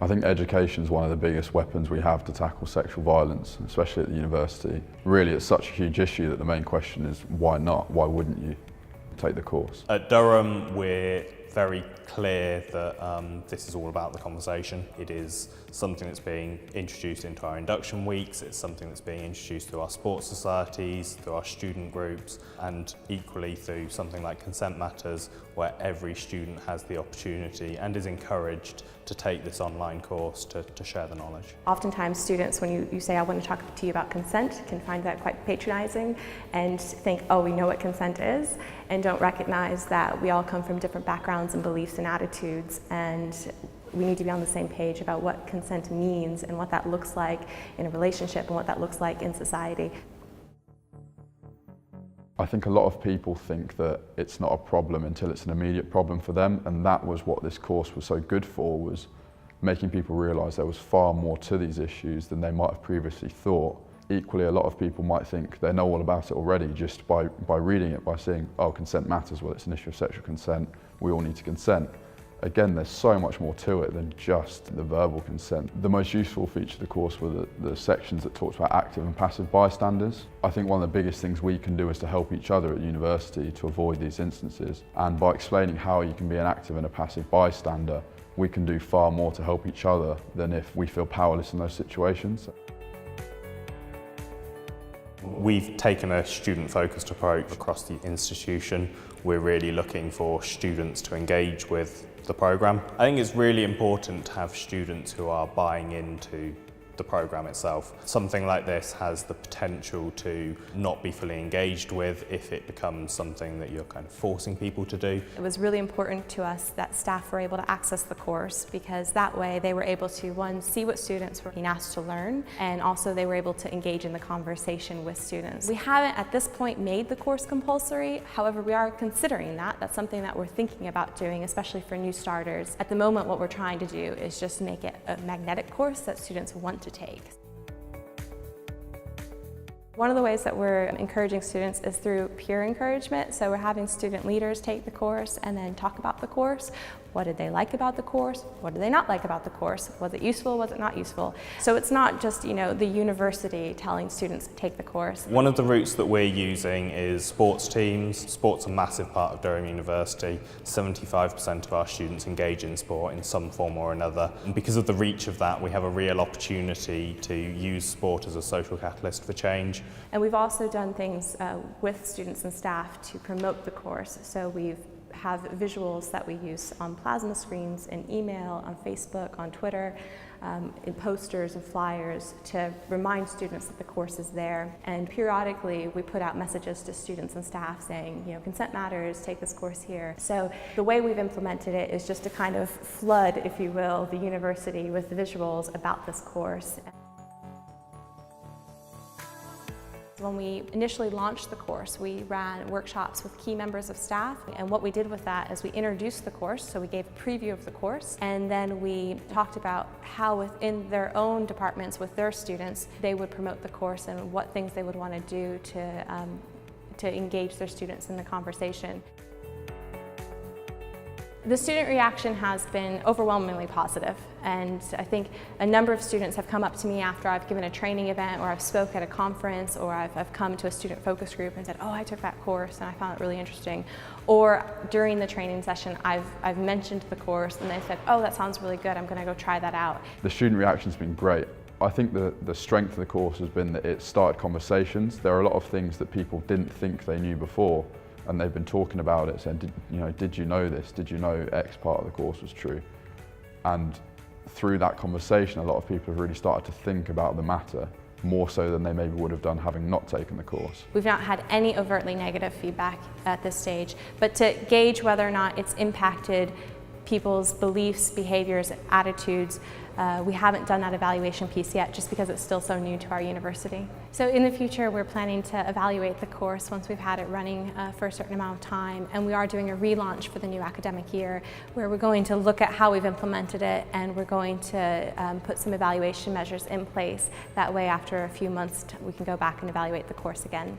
I think education is one of the biggest weapons we have to tackle sexual violence, especially at the university. Really, it's such a huge issue that the main question is why not? Why wouldn't you take the course? At Durham, we're very clear that this is all about the conversation. It is something that's being introduced into our induction weeks, it's something that's being introduced through our sports societies, through our student groups, and equally through something like Consent Matters, where every student has the opportunity and is encouraged to take this online course to share the knowledge. Oftentimes students, when you say, I want to talk to you about consent, can find that quite patronizing and think, oh, we know what consent is, and don't recognize that we all come from different backgrounds and beliefs and attitudes, and we need to be on the same page about what consent means and what that looks like in a relationship and what that looks like in society. I think a lot of people think that it's not a problem until it's an immediate problem for them, and that was what this course was so good for, was making people realise there was far more to these issues than they might have previously thought. Equally, a lot of people might think they know all about it already just by reading it, by seeing, oh, consent matters, well, it's an issue of sexual consent, we all need to consent. Again, there's so much more to it than just the verbal consent. The most useful feature of the course were the sections that talked about active and passive bystanders. I think one of the biggest things we can do is to help each other at university to avoid these instances. And by explaining how you can be an active and a passive bystander, we can do far more to help each other than if we feel powerless in those situations. We've taken a student-focused approach across the institution. We're really looking for students to engage with the programme. I think it's really important to have students who are buying into the programme itself. Something like this has the potential to not be fully engaged with if it becomes something that you're kind of forcing people to do. It was really important to us that staff were able to access the course, because that way they were able to, one, see what students were being asked to learn, and also they were able to engage in the conversation with students. We haven't at this point made the course compulsory, however we are considering that. That's something that we're thinking about doing, especially for new starters. At the moment what we're trying to do is just make it a magnetic course that students want to take. One of the ways that we're encouraging students is through peer encouragement. So we're having student leaders take the course and then talk about the course. What did they like about the course? What did they not like about the course? Was it useful? Was it not useful? So it's not just, the university telling students to take the course. One of the routes that we're using is sports teams. Sport's a massive part of Durham University. 75% of our students engage in sport in some form or another. And because of the reach of that, we have a real opportunity to use sport as a social catalyst for change. And we've also done things with students and staff to promote the course. So we have visuals that we use on plasma screens, in email, on Facebook, on Twitter, in posters and flyers to remind students that the course is there. And periodically we put out messages to students and staff saying, consent matters, take this course here. So the way we've implemented it is just to kind of flood, if you will, the university with visuals about this course. When we initially launched the course, we ran workshops with key members of staff, and what we did with that is we introduced the course, so we gave a preview of the course, and then we talked about how within their own departments with their students they would promote the course and what things they would want to do to engage their students in the conversation. The student reaction has been overwhelmingly positive, and I think a number of students have come up to me after I've given a training event, or I've spoke at a conference, or I've come to a student focus group and said, oh, I took that course and I found it really interesting. Or during the training session, I've mentioned the course and they said, oh, that sounds really good, I'm going to go try that out. The student reaction's been great. I think the strength of the course has been that it started conversations. There are a lot of things that people didn't think they knew before, and they've been talking about it, saying, did you know this? Did you know X part of the course was true? And through that conversation, a lot of people have really started to think about the matter, more so than they maybe would have done having not taken the course. We've not had any overtly negative feedback at this stage, but to gauge whether or not it's impacted people's beliefs, behaviors, attitudes, we haven't done that evaluation piece yet, just because it's still so new to our university. So in the future, we're planning to evaluate the course once we've had it running for a certain amount of time, and we are doing a relaunch for the new academic year, where we're going to look at how we've implemented it, and we're going to put some evaluation measures in place. That way, after a few months, we can go back and evaluate the course again.